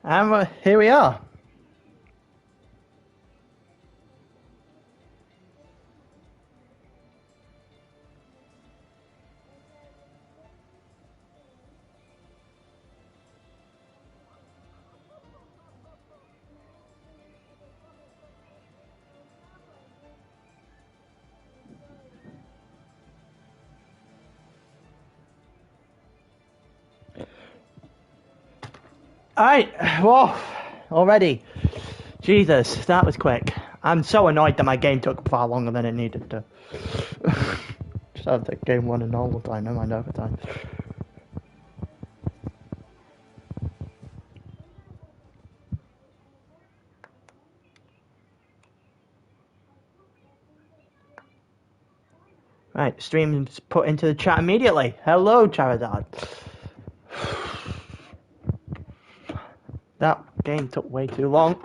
And here we are. Alright, whoa, already. Jesus, that was quick. I'm so annoyed that my game took far longer than it needed to. Just have the game run in normal time, no mind overtime. Right, stream's put into the chat immediately. Hello, Charizard. That game took way too long.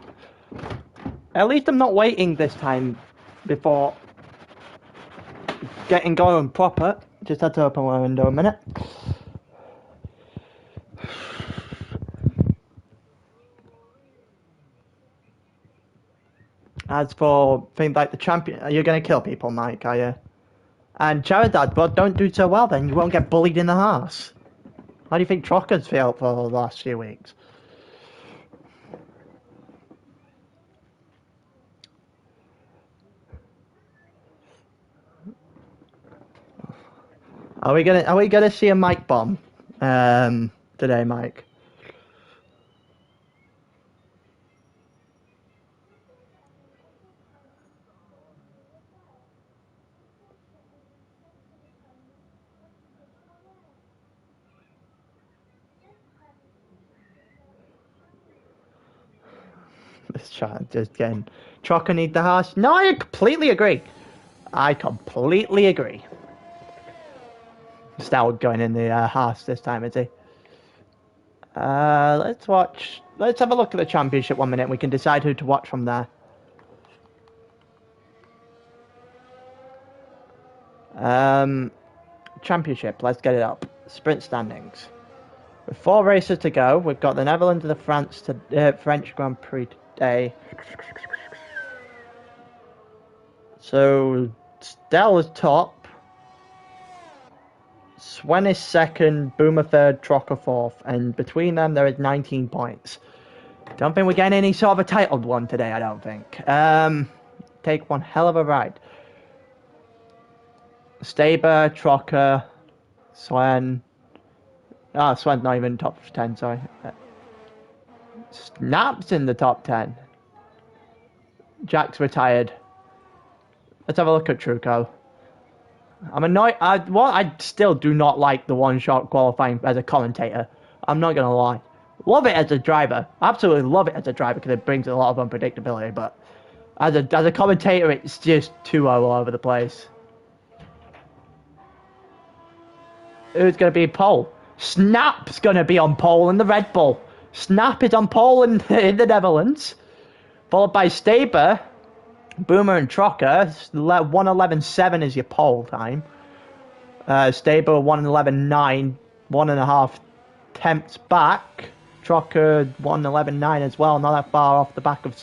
At least I'm not waiting this time before getting going proper. Just had to open my window a minute. As for things like the champion, you're going to kill people, Mike, are you? And Charizard, but don't do so well then. You won't get bullied in the house. How do you think Trocker's failed for the last few weeks? Are we gonna see a Mike bomb today, Mike? This chat just getting Trocker need the house. No, I completely agree. I completely agree. Stout going in the house this time, is he? Let's have a look at the championship 1 minute. We can decide who to watch from there. Championship, let's get it up. Sprint standings. With 4 races to go, we've got the Netherlands and the French Grand Prix today. So, Stell is top. Swen is second, Boomer third, Trocker fourth, and between them there is 19 points. Don't think we're getting any sort of a titled one today, I don't think. Take one hell of a ride. Staber, Trocker, Swen. Swen's not even top 10, sorry. Snap's in the top 10. Jack's retired. Let's have a look at Truco. I'm annoyed. I still do not like the one-shot qualifying as a commentator. I'm not going to lie. Love it as a driver. Absolutely love it as a driver because it brings a lot of unpredictability. But as a commentator, it's just too all over the place. Who's going to be pole? Snap's going to be on pole in the Red Bull. Snap is on pole in the Netherlands. Followed by Staber. Boomer and Trocker, 1:11.7 is your pole time. Staber 1:11.9, 1.5 tenths back. Trocker 1:11.9 as well, not that far off the back of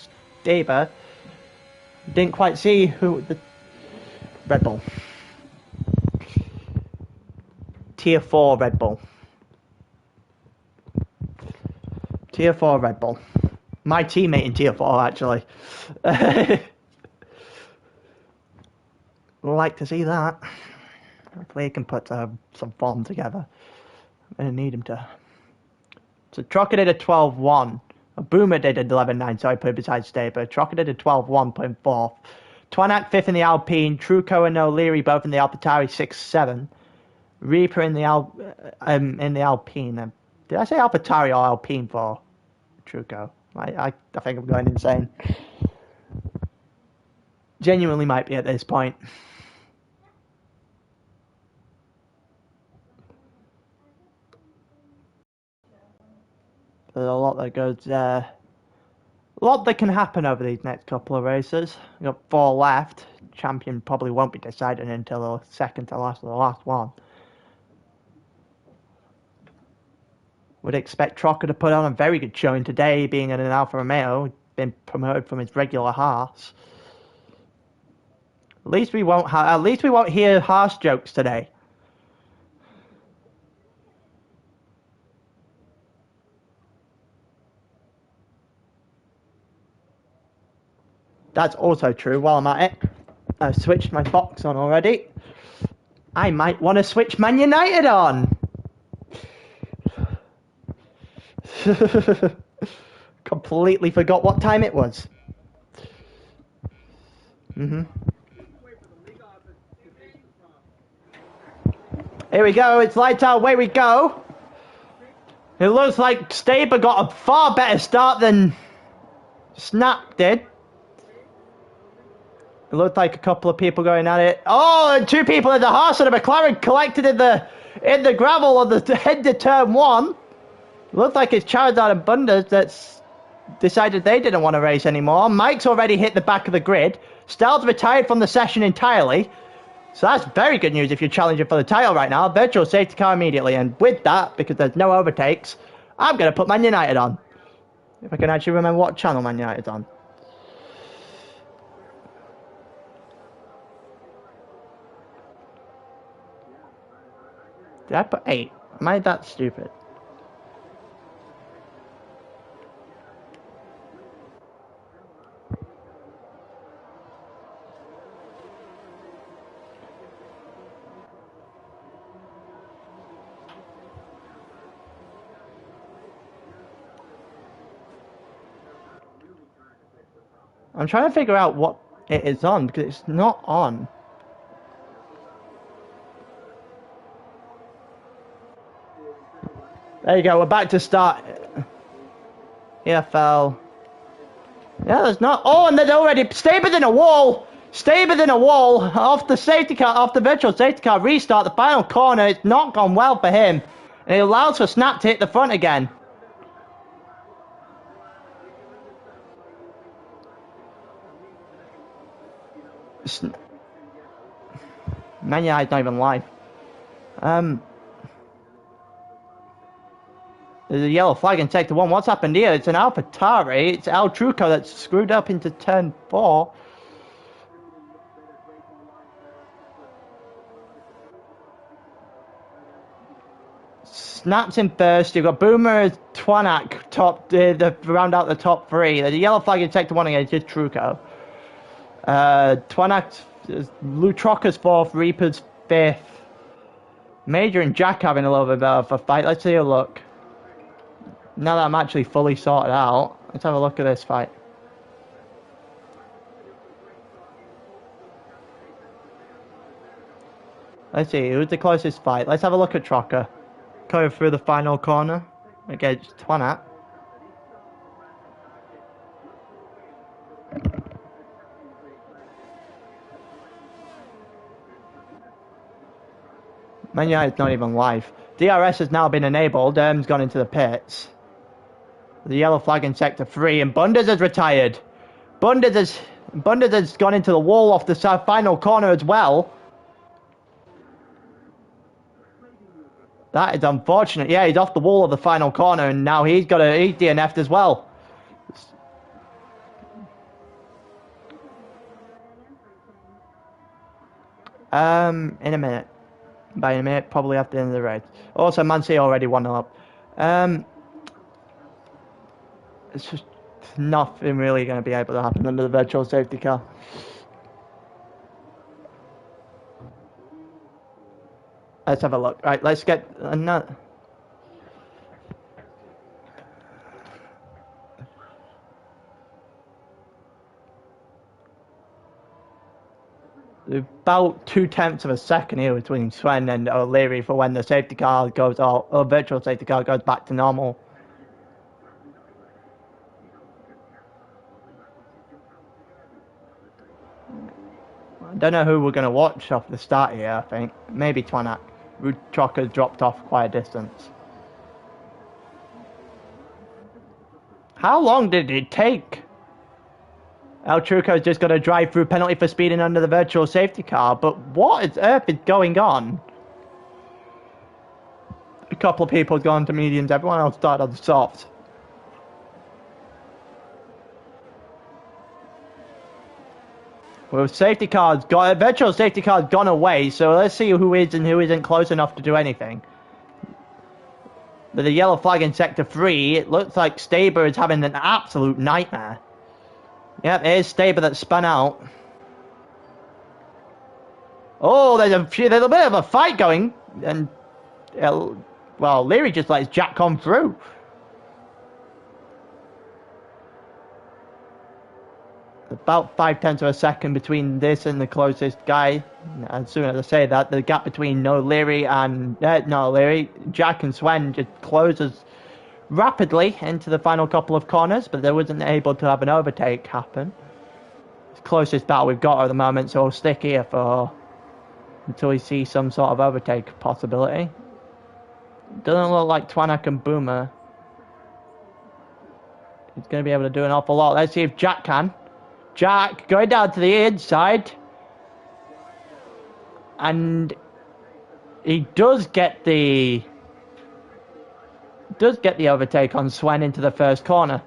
Staber. Didn't quite see who the Red Bull. Tier 4 Red Bull. Tier 4 Red Bull. My teammate in Tier 4 actually. We'll like to see that. Hopefully he can put some form together. I'm going to need him to. So Trocker did a 12.1. Boomer did a 11.9, sorry, put besides Staber. Trocker did a 12.1, put him 4th. Twanak 5th in the Alpine. Truco and O'Leary both in the AlphaTauri 6.7. Reaper in the Alpine. Did I say AlphaTauri or Alpine for Truco? I think I'm going insane. Genuinely might be at this point. There's a lot that goes a lot that can happen over these next couple of races. We've got 4 left. Champion probably won't be decided until the second to last of the last one. Would expect Trocker to put on a very good showing today, being in an Alfa Romeo, been promoted from his regular Haas. At least we won't hear Haas jokes today. That's also true. While I'm at it, I've switched my box on already. I might want to switch Man United on. Completely forgot what time it was. Here we go, it's lights out, away we go. It looks like Staber got a far better start than Snap did. It looked like a couple of people going at it. Oh, and two people in the Haas and a McLaren collected in the gravel on the head to turn one. It looked like it's Charizard and Bundas that's decided they didn't want to race anymore. Mike's already hit the back of the grid. Stell's retired from the session entirely. So that's very good news if you're challenging for the title right now. Virtual safety car immediately. And with that, because there's no overtakes, I'm going to put Man United on. If I can actually remember what channel Man United's on. Did I put 8? Am I that stupid? I'm trying to figure out what it is on, because it's not on. There you go, we're back to start. EFL. Yeah, there's not. Oh, and there's already Staber in a wall. Staber in a wall off the safety car, off the virtual safety car. Restart the final corner. It's not gone well for him, and it allows for Snap to hit the front again. Man, yeah, it's not even live. There's a yellow flag in sector 1. What's happened here? It's an AlphaTauri. It's El Truco that's screwed up into turn 4. Snaps in first. You've got Boomer, Twanak, top, round out the top 3. There's a yellow flag in sector 1 again. It's just Truco. Twanak, Lutrocker's 4th, Reaper's 5th. Major and Jack having a little bit of a fight. Let's see a look. Now that I'm actually fully sorted out, let's have a look at this fight. Let's see, who's the closest fight? Let's have a look at Trocker. Going through the final corner against Twanak. Man, yeah, it's not even live. DRS has now been enabled. Erm's gone into the pits. The yellow flag in sector 3, and Bundas has retired. Bundas has gone into the wall off the final corner as well. That is unfortunate. Yeah, he's off the wall of the final corner, and now he's DNF'd as well. In a minute. By a minute, probably after the end of the race. Also, Mancy already won up. It's just nothing really going to be able to happen under the virtual safety car. Let's have a look. Right, let's get another. About 0.2 of a second here between Sven and O'Leary for when the safety car goes off, or virtual safety car goes back to normal. I don't know who we're going to watch off the start here, I think. Maybe Twanak. Trocker's dropped off quite a distance. How long did it take? El Truco's just got to drive through penalty for speeding under the virtual safety car, but what on earth is going on? couple of people gone to mediums, everyone else started on the softs. Well, safety cards got virtual safety cards gone away, so let's see who is and who isn't close enough to do anything. With the yellow flag in sector 3, it looks like Staber is having an absolute nightmare. Yep, it is Staber that spun out. Oh, there's a bit of a fight going, and well, Leary just lets Jack come through. About 0.5 of a second between this and the closest guy. As soon as I say that, the gap between Jack and Sven just closes rapidly into the final couple of corners, but they wasn't able to have an overtake happen. It's the closest battle we've got at the moment, so we'll stick here until we see some sort of overtake possibility. Doesn't look like Twanak and Boomer is going to be able to do an awful lot. Let's see if Jack can. Jack going down to the inside, and he does get the overtake on Sven into the first corner.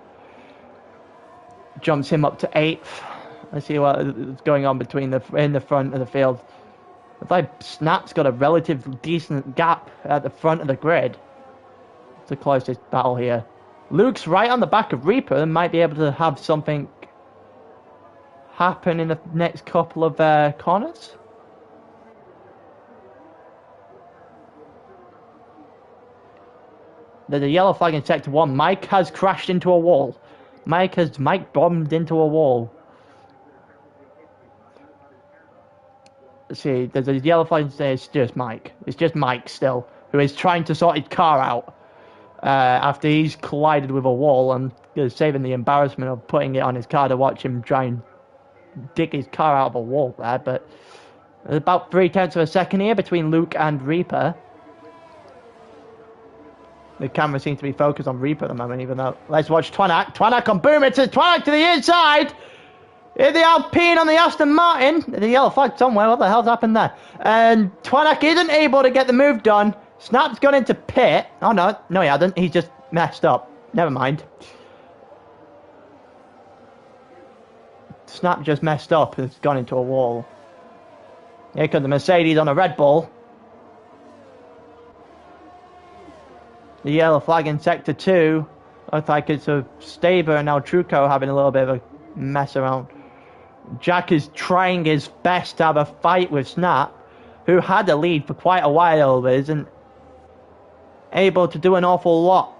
Jumps him up to 8th. Let's see what is going on in the front of the field. It's like Snap's got a relative decent gap at the front of the grid. It's the closest battle here. Luke's right on the back of Reaper and might be able to have something happen in the next couple of corners. There's a yellow flag in sector 1. Mike has crashed into a wall. Mike bombed into a wall. Let's see, there's a yellow flag in there. It's just Mike. It's just Mike still, who is trying to sort his car out after he's collided with a wall and saving the embarrassment of putting it on his car to watch him try and dig his car out of a wall there. But there's about 0.3 of a second here between Luke and Reaper. The camera seems to be focused on Reaper at the moment, even though... Let's watch Twanak. Twanak on Boomer. It's Twanak to the inside. Here's the Alpine on the Aston Martin. The yellow flag somewhere. What the hell's happened there? And Twanak isn't able to get the move done. Snap's gone into pit. Oh, no. No, he hasn't. He's just messed up. Never mind. Snap just messed up. It's gone into a wall. Here comes the Mercedes on a Red Bull. The yellow flag in sector 2. Looks like it's a Staber and now Truco having a little bit of a mess around. Jack is trying his best to have a fight with Snap, who had a lead for quite a while, but isn't able to do an awful lot.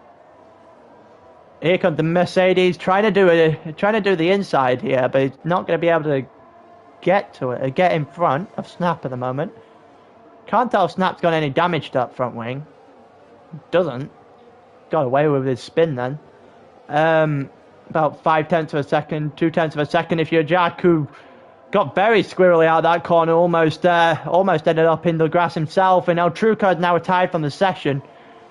Here comes the Mercedes trying to do the inside here, but he's not going to be able to get to it, get in front of Snap at the moment. Can't tell if Snap's got any damage to that front wing. Doesn't. Got away with his spin then. About 0.5 of a second, 0.2 of a second if you're Jack, who got very squirrely out of that corner, almost ended up in the grass himself, and now Truco is now retired from the session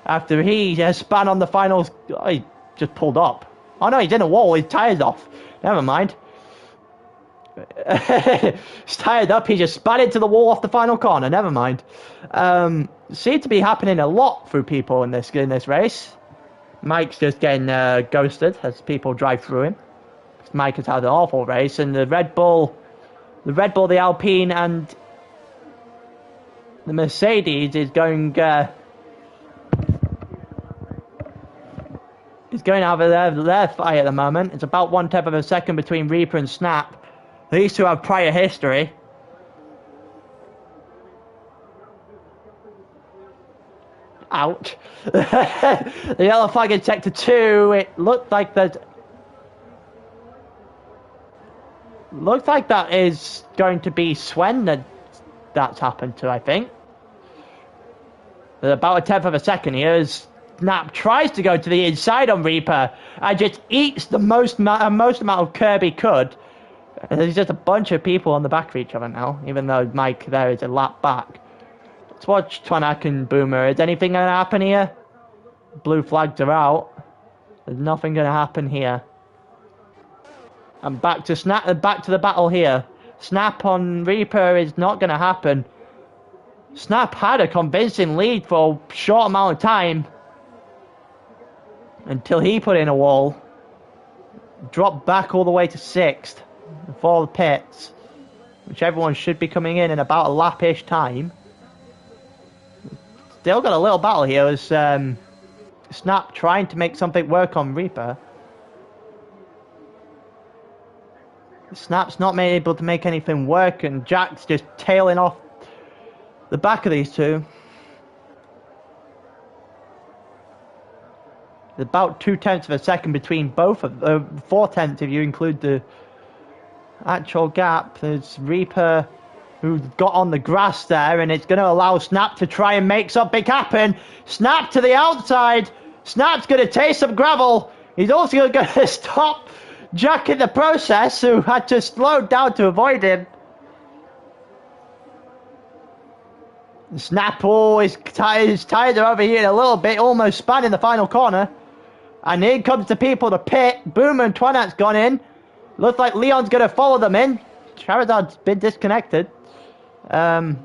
after he spun on the finals. Oh, he just pulled up. Oh no, he's in a wall, his tire's off. Never mind. He's tired up, he just spun into the wall off the final corner. Never mind. Seems to be happening a lot through people in this race. Mike's just getting ghosted as people drive through him. Mike has had an awful race, and the Red Bull, the Alpine, and the Mercedes is going to have their fight at the moment. It's about 0.1 of a second between Reaper and Snap. These two have prior history. Ouch. The yellow flag in sector 2. It looked like that is going to be Sven that's happened to, I think. There's about 0.1 of a second here as Snap tries to go to the inside on Reaper and just eats the most amount of curb he could. And there's just a bunch of people on the back of each other now, even though Mike there is a lap back. Let's watch Twanak and Boomer. Is anything going to happen here? Blue flags are out. There's nothing going to happen here. And back to Snap. Back to the battle here. Snap on Reaper is not going to happen. Snap had a convincing lead for a short amount of time until he put in a wall. Dropped back all the way to 6th for the pits, which everyone should be coming in about a lap-ish time. Still got a little battle here as Snap trying to make something work on Reaper. Snap's not able to make anything work, and Jack's just tailing off the back of these two. There's about 0.2 of a second between both of 0.4 if you include the actual gap. There's Reaper who got on the grass there, and it's going to allow Snap to try and make something happen. Snap to the outside. Snap's going to taste some gravel. He's also going to stop Jack in the process, who had to slow down to avoid him. Snap, his tires are overheating a little bit, almost spanning the final corner. And in comes the people to pit. Bluejean24's gone in. Looks like Leon's going to follow them in. Charizard's been disconnected. And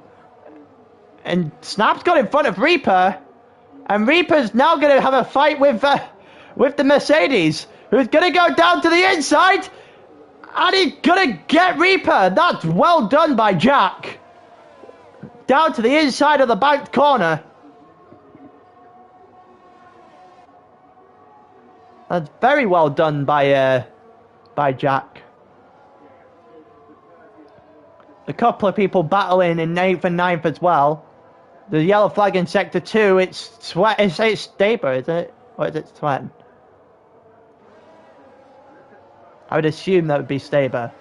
Snap's got in front of Reaper. And Reaper's now going to have a fight with the Mercedes, who's going to go down to the inside. And he's going to get Reaper. That's well done by Jack. Down to the inside of the banked corner. That's very well done by Jack. A couple of people battling in 8th and 9th as well. The yellow flag in sector 2, it's Staber, is it? Or is it Sweat? I would assume that would be Staber.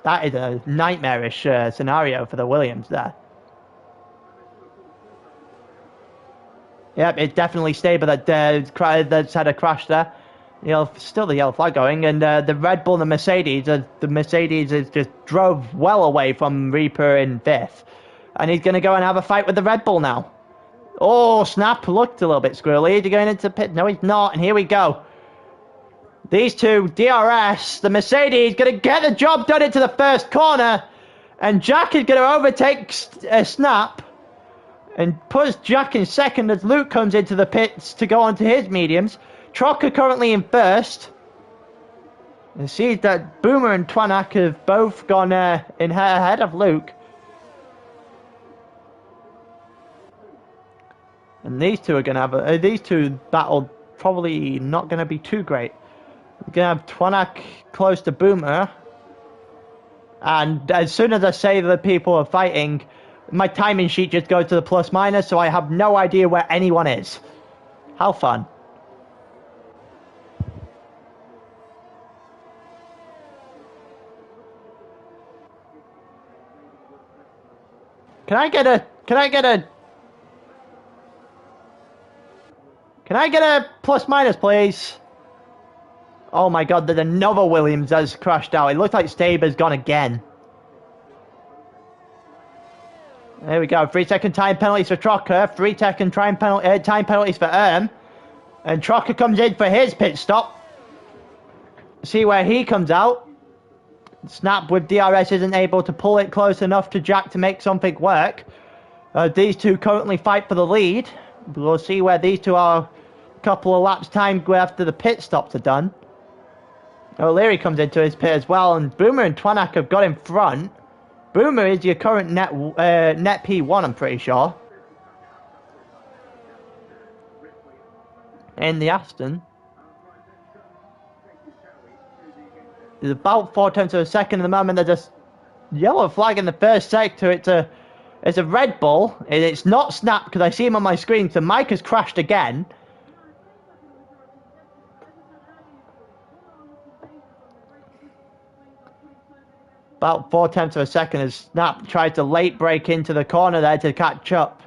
That is a nightmarish scenario for the Williams there. Yep, it's definitely Staber that's had a crash there. Still the yellow flag going, and the Red Bull and the Mercedes just drove well away from Reaper in 5th. And he's going to go and have a fight with the Red Bull now. Oh, Snap looked a little bit squirrely. Is he going into pit? No, he's not, and here we go. These two, DRS, the Mercedes, going to get the job done into the first corner. And Jack is going to overtake Snap. And puts Jack in second as Luke comes into the pits to go on to his mediums. Trocker currently in first. You see that Boomer and Twanak have both gone in ahead of Luke. And these two are going to have these two battle probably not going to be too great. We're going to have Twanak close to Boomer. And as soon as I say that people are fighting, my timing sheet just goes to the plus minus, so I have no idea where anyone is. How fun. Can I get a plus minus, please? Oh my god, there's another Williams that's crashed out. It looks like Staber's gone again. There we go. 3-second time penalties for Trocker. 3-second time penalties for And Trocker comes in for his pit stop. See where he comes out. Snap with DRS isn't able to pull it close enough to Jack to make something work. These two currently fight for the lead. We'll see where these two are a couple of laps time after the pit stops are done. O'Leary comes into his pit as well, and Boomer and Twanak have got in front. Boomer is your current net P1, I'm pretty sure. In the Aston. There's about 0.4 of a second at the moment. There's a yellow flag in the first sector. It's a Red Bull. It's not Snap because I see him on my screen. So Mike has crashed again. About 0.4 of a second as Snap tries to late break into the corner there to catch up.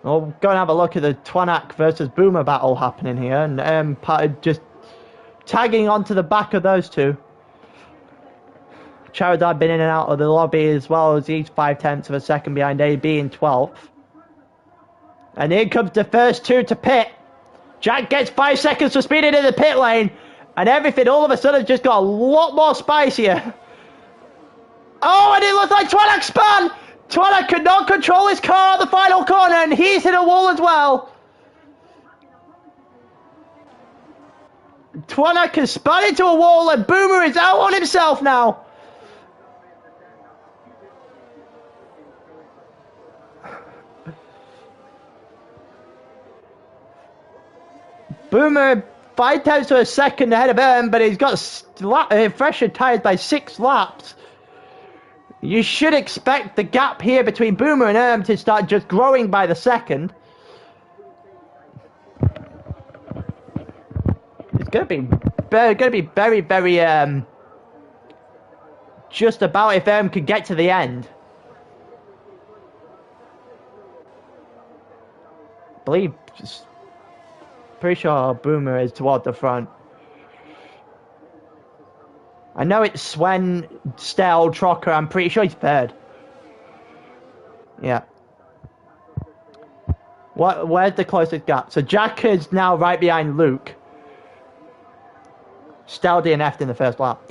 We'll go and have a look at the Twanak versus Boomer battle happening here. And just tagging onto the back of those two. Charizard been in and out of the lobby as well as he's 0.5 of a second behind AB in 12th. And here comes the first two to pit. Jack gets 5 seconds for speeding in the pit lane. And everything all of a sudden just got a lot more spicier. Oh, and it looks like Twanak spun! Twanak could not control his car at the final corner, and he's hit a wall as well. Twanak has spun into a wall, and Boomer is out on himself now. Boomer 5 tenths to a second ahead of him, but he's got fresher tyres by 6 laps. You should expect the gap here between Boomer and Erm to start just growing by the second. It's going to be very, very just about if Erm can get to the end. I believe, pretty sure Boomer is toward the front. I know it's Sven, Stel, Trocker. I'm pretty sure he's third. Yeah. Where's the closest gap? So Jack is now right behind Luke. Stel DNF'd in the first lap.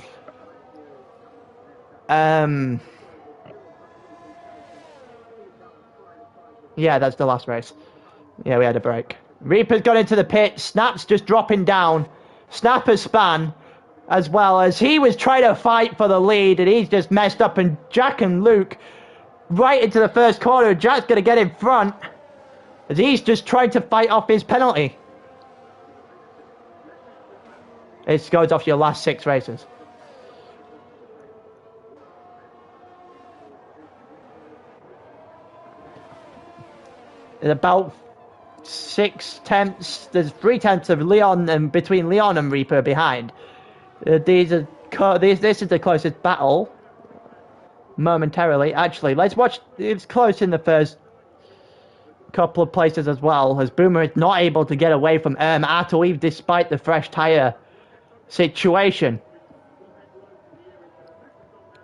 Yeah, that's the last race. Yeah, we had a break. Reaper's got into the pit. Snap's just dropping down. Snapper's span. As well as he was trying to fight for the lead, and he's just messed up, and Jack and Luke right into the first corner. Jack's going to get in front as he's just trying to fight off his penalty. It goes off your last 6 races. There's about 6 tenths, there's 3 tenths of Leon, and between Leon and Reaper behind. This is the closest battle momentarily. Actually, let's watch. It's close in the first couple of places as well, as Boomer is not able to get away from Erm at all, despite the fresh tyre situation.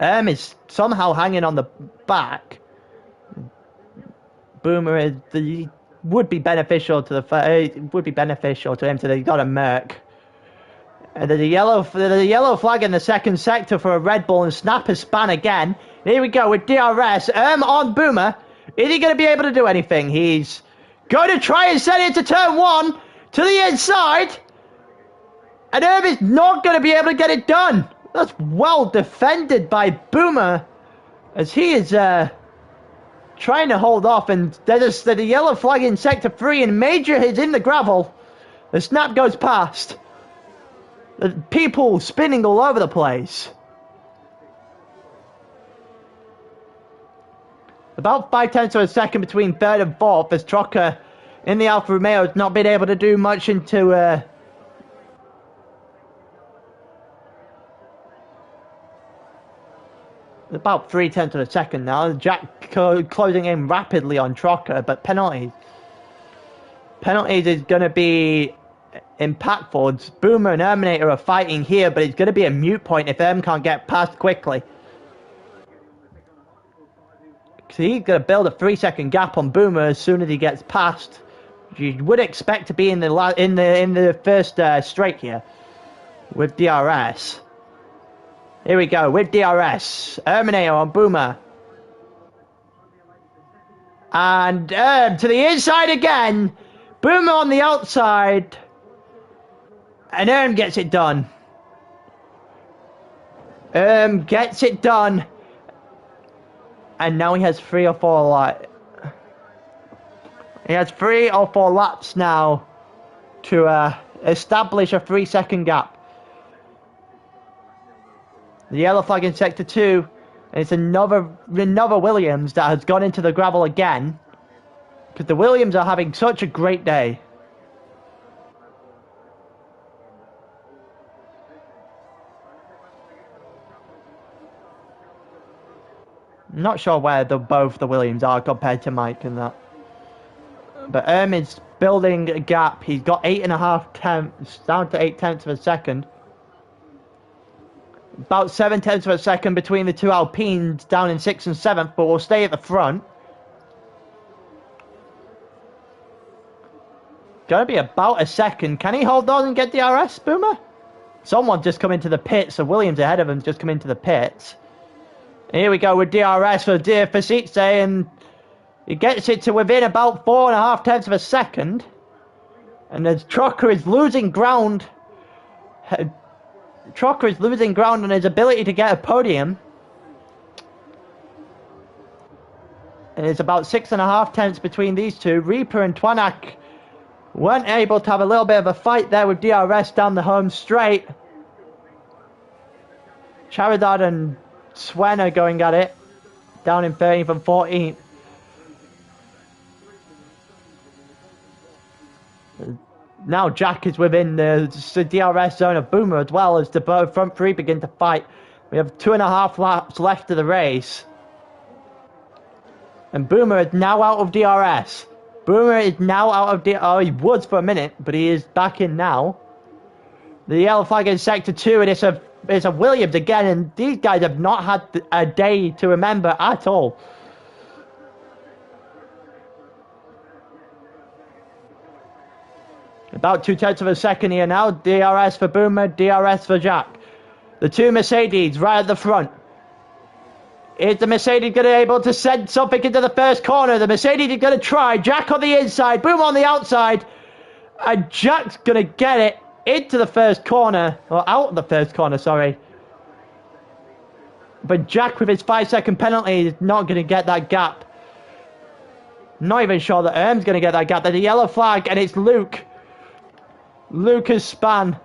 Erm is somehow hanging on the back. Boomer would be beneficial to him to he got a Merc. And there's a yellow flag in the second sector for a Red Bull, and Snapper span again. Here we go with DRS. On Boomer. Is he going to be able to do anything? He's going to try and send it to turn 1 to the inside. And is not going to be able to get it done. That's well defended by Boomer, as he is trying to hold off. And there's a yellow flag in sector 3, and Major is in the gravel. The Snap goes past. People spinning all over the place. About 5 tenths of a second between 3rd and 4th, as Trocker in the Alfa Romeo has not been able to do much into about 3 tenths of a second now. Jack closing in rapidly on Trocker, but penalties is going to be impactful. Boomer and Erminator are fighting here, but it's going to be a mute point if Erm can't get past quickly. So he's going to build a 3-second gap on Boomer as soon as he gets past. You would expect to be in the first straight here with DRS. Here we go with DRS. Erminator on Boomer. And to the inside again. Boomer on the outside. And Erm gets it done. Gets it done. And now he has 3 or 4 laps. He has 3 or 4 laps now to establish a 3-second gap. The yellow flag in sector 2. And it's another Williams that has gone into the gravel again. Because the Williams are having such a great day. I'm not sure where both the Williams are compared to Mike and that. But Erm is building a gap. He's got 8.5 tenths, down to 8 tenths of a second. About 7 tenths of a second between the 2 Alpines, down in 6th and 7th, but will stay at the front. Gonna be about a second. Can he hold on and get the RS, Boomer? Someone just come into the pits, so Williams ahead of him just come into the pits. Here we go with DRS for Sietse, and he gets it to within about 4.5 tenths of a second. And as Trucker is losing ground, on his ability to get a podium. And it's about 6.5 tenths between these two. Reaper and Twanak weren't able to have a little bit of a fight there with DRS down the home straight. Charizard and Swen are going at it, down in 13th and 14th. Now Jack is within the DRS zone of Bouma as well as the front three begin to fight. We have 2.5 laps left of the race. And Bouma is now out of DRS. Bouma is now out of DRS. Oh, he was for a minute, but he is back in now. The yellow flag is sector 2, and it's a Williams again, and these guys have not had a day to remember at all. About 2 tenths of a second here now. DRS for Bouma, DRS for Jack. The two Mercedes right at the front. Is the Mercedes going to be able to send something into the first corner? The Mercedes is going to try. Jack on the inside, Bouma on the outside. And Jack's going to get it into the first corner. Or out of the first corner, sorry. But Jack with his 5-second penalty is not going to get that gap. Not even sure that Erm's going to get that gap. There's a yellow flag and it's Luke. Luca's span.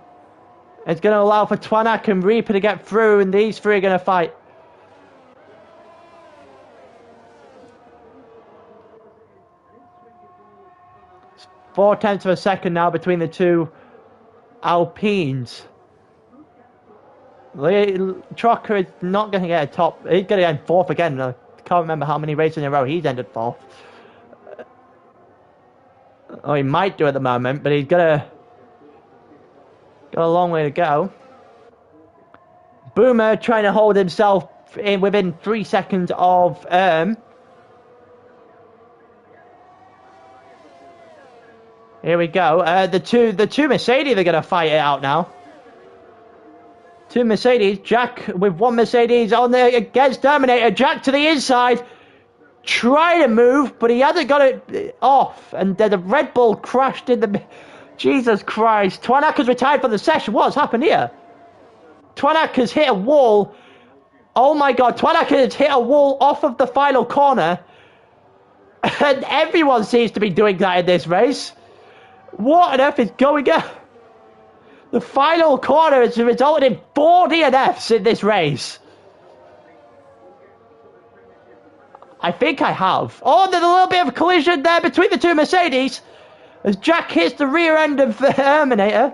It's going to allow for Twanak and Reaper to get through, and these three are going to fight. It's 4 tenths of a second now between the two Alpines. Trocker is not going to get a top. He's going to end 4th again. I can't remember how many races in a row he's ended 4th. Oh, he might do at the moment, but he's got a long way to go. Bouma trying to hold himself in within 3 seconds of Here we go. The two Mercedes are going to fight it out now. Two Mercedes. Jack with one Mercedes on there against Terminator. Jack to the inside. Try to move, but he hasn't got it off. And the Red Bull crashed in the... Jesus Christ. Twanak has retired from the session. What's happened here? Twanak has hit a wall. Oh my god. Twanak has hit a wall off of the final corner. And everyone seems to be doing that in this race. What on earth is going on? The final corner has resulted in 4 DNFs in this race. I think I have. Oh, there's a little bit of a collision there between the two Mercedes. As Jack hits the rear end of the Terminator.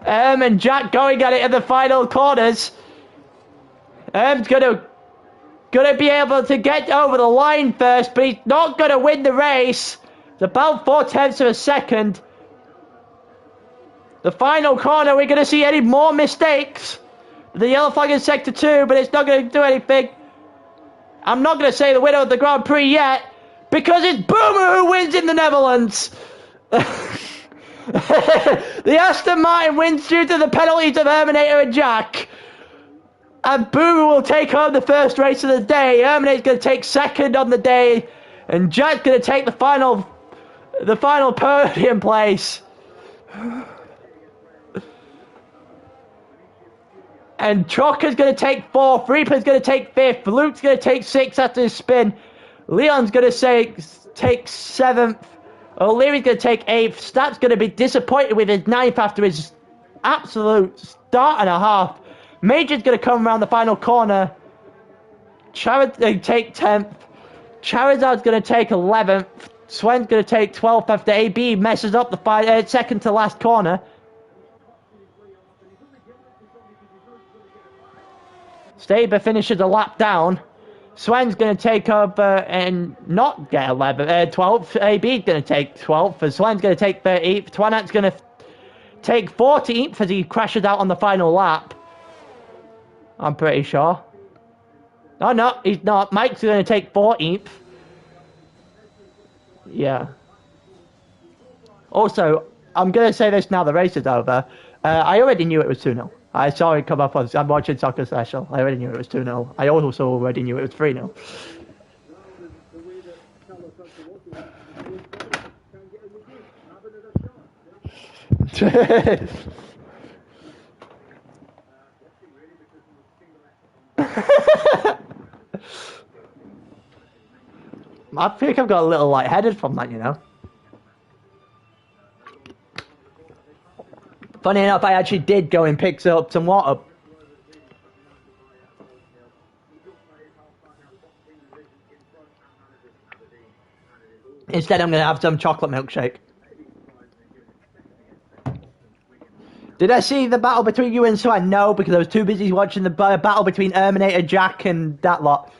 And Jack going at it in the final corners. Gonna be able to get over the line first, but he's not gonna win the race. It's about 4 tenths of a second. The final corner, we're gonna see any more mistakes. The yellow flag in sector 2, but it's not gonna do anything. I'm not gonna say the winner of the Grand Prix yet, because it's Bouma who wins in the Netherlands. The Aston Martin wins due to the penalties of Terminator and Jack. And Bouma will take home the first race of the day. Terminator's going to take second on the day. And Jack's going to take the final podium place. And Trocker's going to take 4th. Reaper's going to take 5th. Luke's going to take 6th after his spin. Leon's going to take 7th. O'Leary's going to take 8th. Stat's going to be disappointed with his 9th after his absolute start and a half. Major's going to come around the final corner. Charizard's going to take 10th. Charizard's going to take 11th. Swen's going to take 12th after AB messes up the second to last corner. Staber finishes a lap down. Swen's going to take up and not get 12th. AB's going to take 12th. And Swen's going to take 13th. Twanak's going to take 14th as he crashes out on the final lap. I'm pretty sure. Oh, no, he's not. Mike's going to take 14th. Yeah. Also, I'm going to say this now the race is over. I already knew it was 2-0. I saw it come up on... I'm watching Soccer Special. I already knew it was 2-0. I also already knew it was 3-0. I think I've got a little lightheaded from that, you know. Funny enough, I actually did go and pick up some water. Instead, I'm going to have some chocolate milkshake. Did I see the battle between you and Swan? No, because I was too busy watching the battle between Terminator, Jack, and that lot.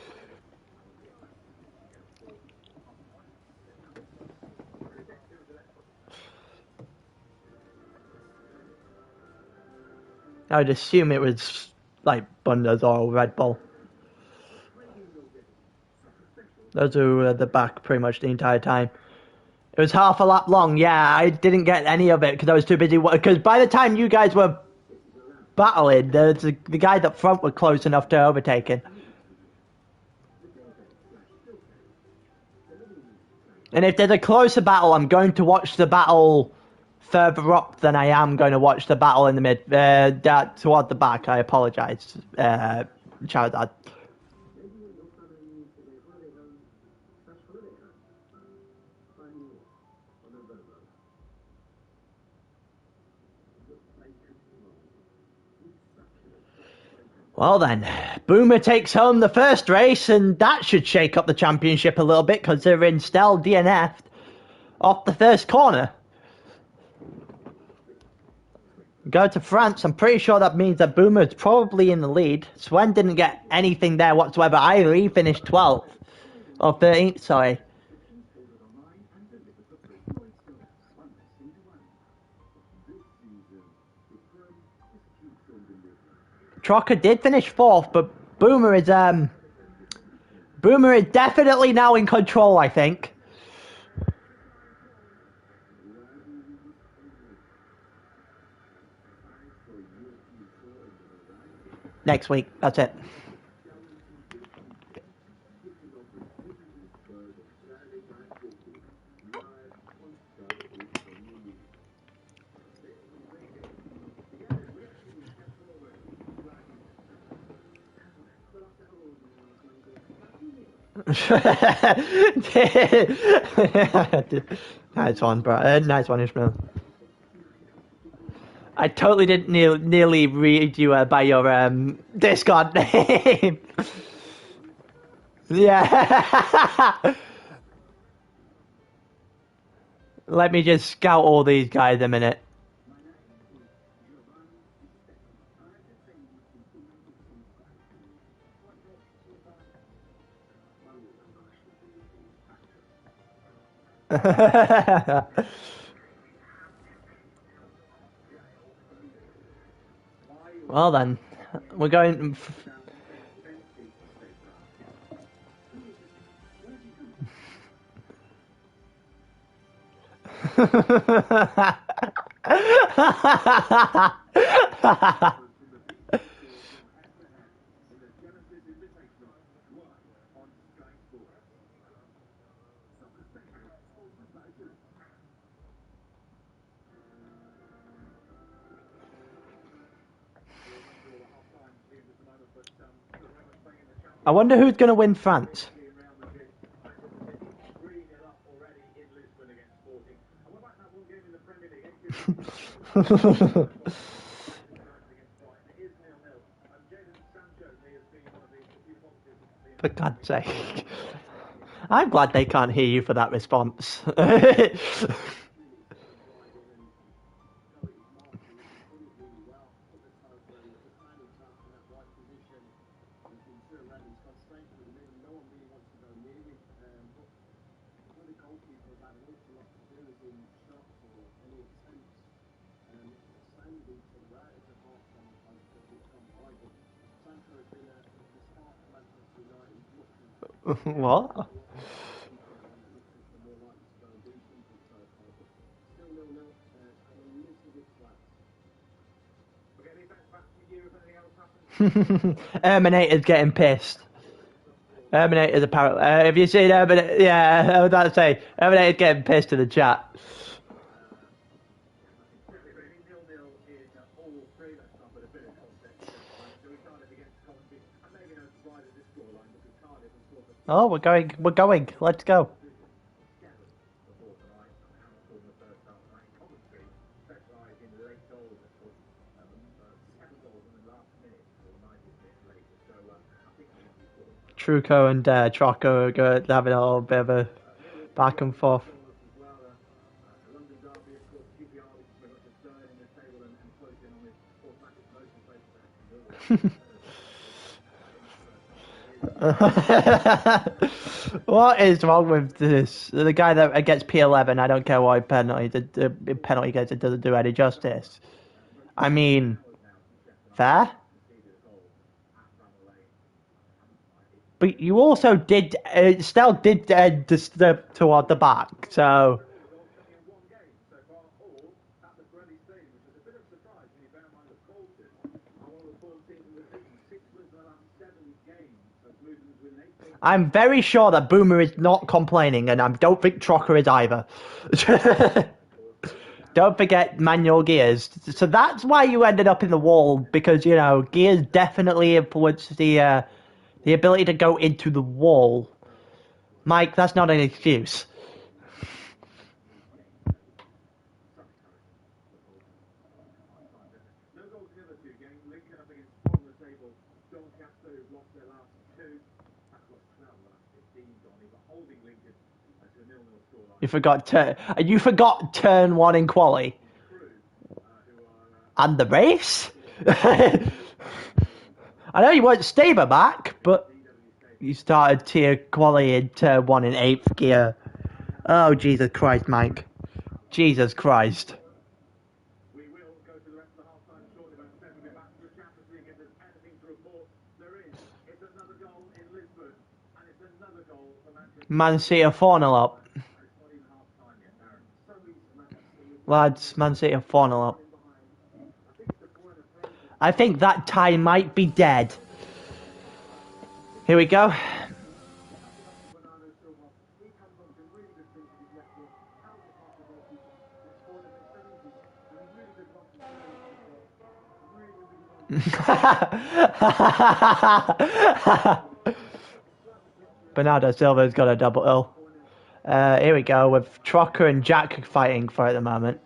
I would assume it was like Bundas or Red Bull. Those who were at the back pretty much the entire time. It was half a lap long. Yeah, I didn't get any of it because I was too busy. Because by the time you guys were battling, the guys up front were close enough to overtake him. And if there's a closer battle, I'm going to watch the battle further up than I am going to watch the battle in the mid, toward the back. I apologise, Charizard. Well then, Boomer takes home the first race, and that should shake up the championship a little bit, considering Stell DNF'd off the first corner. Go to France. I'm pretty sure that means that Boomer is probably in the lead. Swen didn't get anything there whatsoever. I finished 12th. Or 13th, sorry. Trocker did finish 4th, but Boomer is definitely now in control, I think. Next week, that's it. Nice one, bro. Nice one, Ishmael. I totally didn't nearly read you by your Discord name. Yeah. Let me just scout all these guys a minute. Well then, we're going... I wonder who's going to win France. For God's sake. I'm glad they can't hear you for that response. What? Terminator's getting pissed. Terminator's apparently. Have you seen Terminator? Yeah, I was about to say Terminator's getting pissed in the chat. Oh, we're going. We're going. Let's go. Truco and Troco are having a little bit of a back and forth. What is wrong with this? The guy that gets P11, I don't care what penalty gets, it doesn't do any justice. I mean, fair? But you also did, Stell did disturb toward the back, so... I'm very sure that Boomer is not complaining, and I don't think Trocker is either. Don't forget manual gears. So that's why you ended up in the wall, because, you know, gears definitely influence the ability to go into the wall. Mike, that's not an excuse. You forgot turn one in quali. And the race? I know you weren't stable back, but you started tier quali in turn one in 8th gear. Oh, Jesus Christ, Mike. Jesus Christ. Man City are 4-0 up. Lads, Man City are 4-0 up. I think that tie might be dead. Here we go. Bernardo Silva's got a double L. Here we go with Trocker and Jack fighting for it at the moment.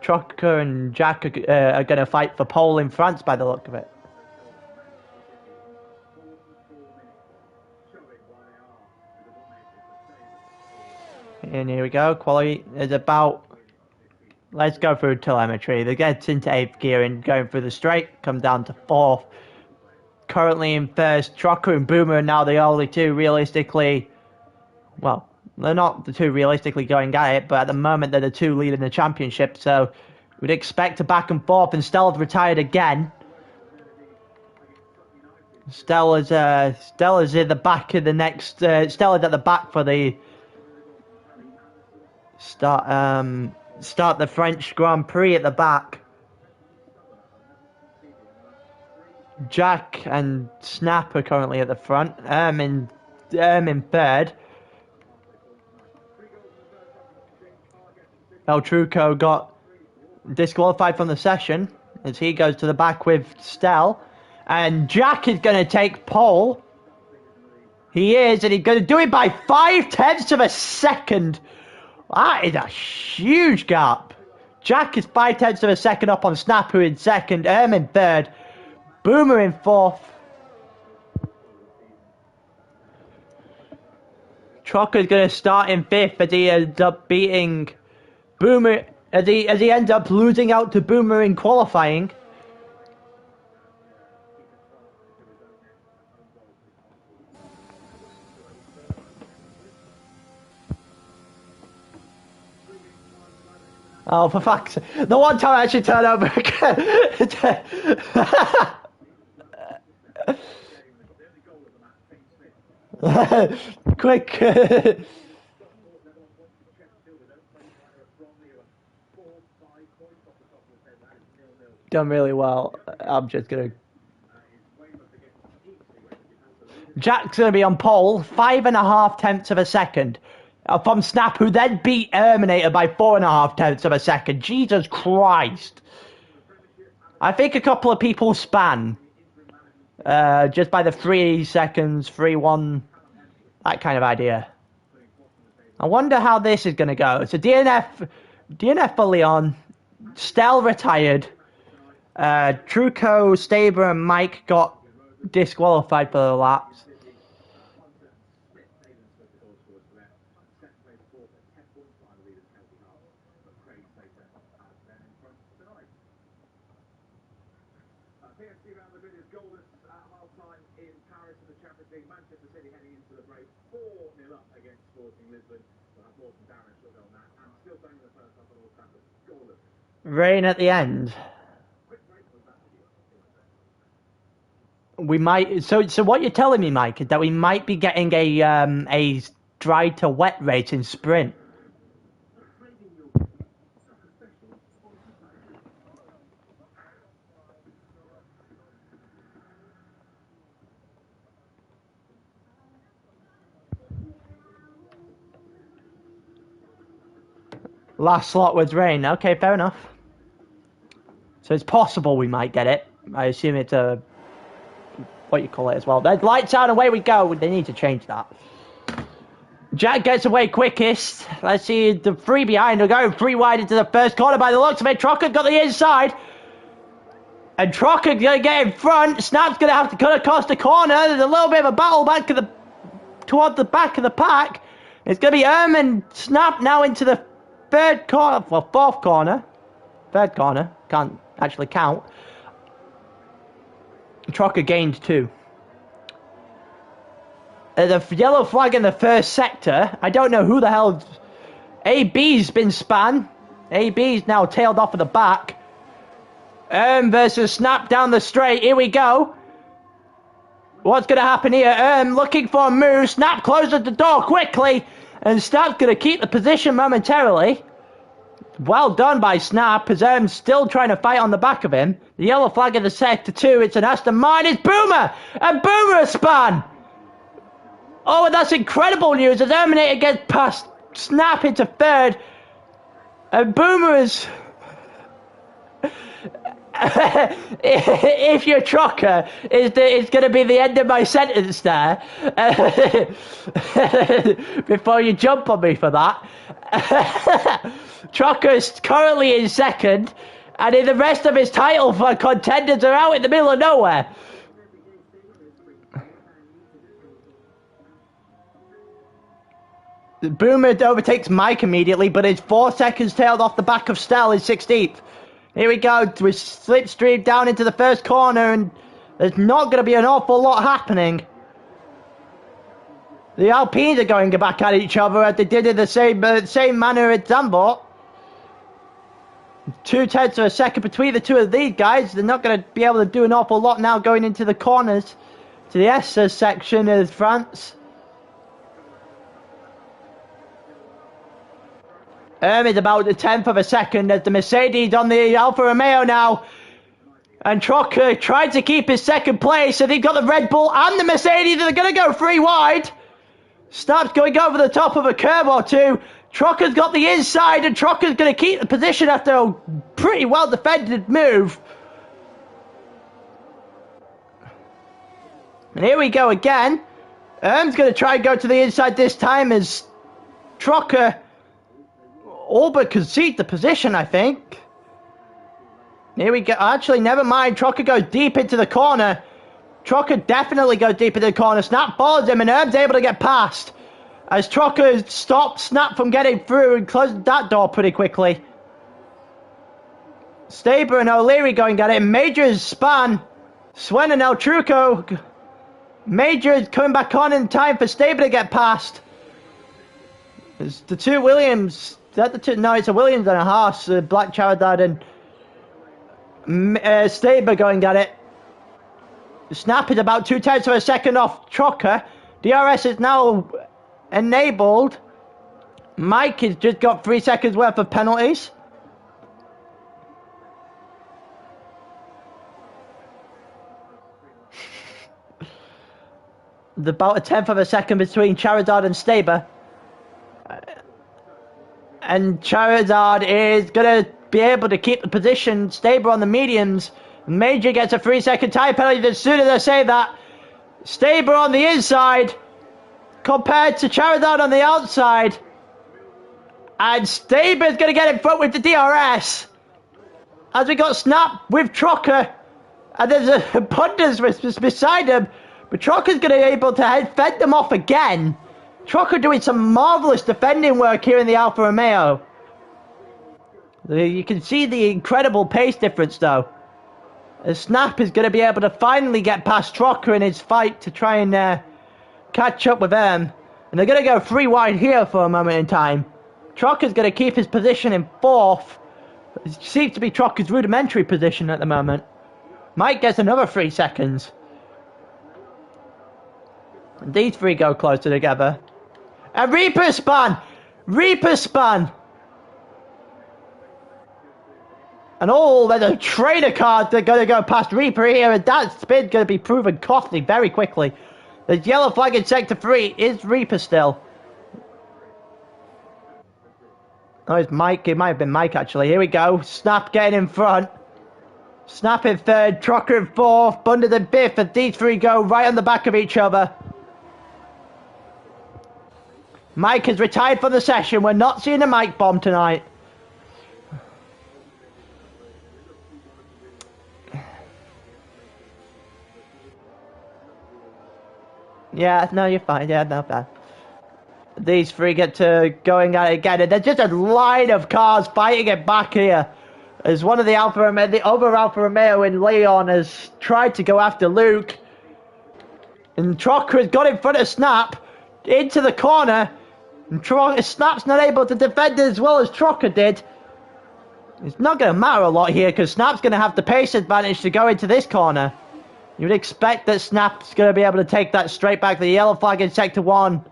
Trocker and Jack are going to fight for pole in France by the look of it. And here we go. Quality is about... Let's go through telemetry. They get into 8th gear and going through the straight, come down to 4th. Currently in 1st, Trocker and Boomer are now the only two realistically... Well, they're not the two realistically going at it, but at the moment they're the two leading the championship, so we'd expect a back and forth, and Stella's retired again. Stella's in the back of the next... Stella's at the back for the... Start the French Grand Prix at the back. Jack and Snap are currently at the front. In 3rd. El Truco got disqualified from the session as he goes to the back with Stell. And Jack is going to take pole. He is, and he's going to do it by 0.5 of a second. That is a huge gap. Jack is 0.5 of a second up on Snap, who in 2nd, in 3rd, Boomer in 4th. Trocker's going to start in 5th as he ends up beating Boomer, as he ends up losing out to Boomer in qualifying. Oh, for fuck's sake. The one time I actually turned over again. Quick. done really well. I'm just gonna. Jack's gonna be on pole, 5.5 tenths of a second from Snap, who then beat Terminator by 4.5 tenths of a second. Jesus Christ! I think a couple of people span just by the 3 seconds, 3-1, that kind of idea. I wonder how this is gonna go. So DNF for Leon, Stell retired. Truco, Staber, and Mike got disqualified for the laps. Rain at the end. We might. So what you're telling me, Mike, is that we might be getting a dry to wet race in sprint. Last slot was rain. Okay, fair enough. So it's possible we might get it. I assume it's a what you call it as well. There's lights out, away we go. They need to change that. Jack gets away quickest. Let's see the three behind. We're going 3 wide into the first corner by the looks of it. Trocker got the inside. And Trocker gonna get in front. Snap's gonna have to cut across the corner. There's a little bit of a battle back to toward the back of the pack. It's gonna be and Snap now into the third corner, well, fourth corner. Third corner. Can't actually count. Trocker gained 2. There's a yellow flag in the first sector. I don't know who the hell. AB's been spun. AB's now tailed off of the back. Versus Snap down the straight. Here we go. What's going to happen here? Looking for a move. Snap closes the door quickly. And Snap's going to keep the position momentarily. Well done by Snap, as still trying to fight on the back of him. The yellow flag in the sector 2. It's an Aston Martin. It's Boomer! And Boomer a span! Oh, and that's incredible news as Terminator gets past Snap into third. And Boomer is... if you're Trocker, it's going to be the end of my sentence there. Before you jump on me for that. Trocker's currently in second, and in the rest of his title for contenders are out in the middle of nowhere. Boomer overtakes Mike immediately, but is 4 seconds tailed off the back of Stell in 16th. Here we go, we slipstream down into the first corner, and there's not going to be an awful lot happening. The Alpines are going back at each other as they did in the same manner at Zandvoort. 2 tenths of a second between the two of these guys. They're not going to be able to do an awful lot now going into the corners to the S section of France. Is about a tenth of a second as the Mercedes on the Alfa Romeo now. And Trocker tried to keep his second place, and they've got the Red Bull and the Mercedes, and they're going to go 3 wide. Snap's going over the top of a curve or 2. Trocker's got the inside, and Trocker's going to keep the position after a pretty well defended move. And here we go again. Erm's going to try and go to the inside this time as Trocker all but concede the position, I think. Here we go. Actually, never mind. Trocker goes deep into the corner. Trocker definitely goes deep into the corner. Snap follows him, and Erm's able to get past. As Trocker stops Snap from getting through and closes that door pretty quickly. Staber and O'Leary going at it. Major's span. Swen and El Truco. Major's coming back on in time for Staber to get past. It's the 2 Williams. Is that the 2? No, it's a Williams and a Haas. Black Charadad and Staber going at it. Snap is about 2 tenths of a second off Trocker. DRS is now enabled. Mike has just got 3 seconds worth of penalties. There's about a tenth of a second between Charizard and Staber. And Charizard is going to be able to keep the position. Staber on the mediums. Major gets a 3-second time penalty as soon as I say that. Staber on the inside compared to Charizard on the outside. And Staber's going to get in front with the DRS. As we got Snap with Trocker. And there's a Bundas beside him. But Trocker's going to be able to fend them off again. Trocker doing some marvellous defending work here in the Alfa Romeo. You can see the incredible pace difference though. As Snap is going to be able to finally get past Trocker in his fight to try and catch up with them. And they're going to go 3 wide here for a moment in time. Trocker's going to keep his position in 4th. It seems to be Trocker's rudimentary position at the moment. Mike gets another 3 seconds. And these 3 go closer together. And Reaper spun! Reaper spun! And there's a trainer card that's going to go past Reaper here, and that spin's going to be proven costly very quickly. The yellow flag in sector 3 is Reaper still. Oh, it's Mike. It might have been Mike actually. Here we go. Snap getting in front. Snap in 3rd, Trocker in 4th, Bundas in 5th, and these 3 go right on the back of each other. Mike has retired from the session. We're not seeing a Mike bomb tonight. Yeah, no, you're fine. Yeah, not bad. These 3 get to going at it again, and there's just a line of cars fighting it back here. As one of the other Alfa Romeo in Leon has tried to go after Luke. And Trocker has got in front of Snap into the corner. And Snap's not able to defend as well as Trocker did. It's not going to matter a lot here because Snap's going to have the pace advantage to go into this corner. You would expect that Snap's going to be able to take that straight back to the yellow flag in sector 1.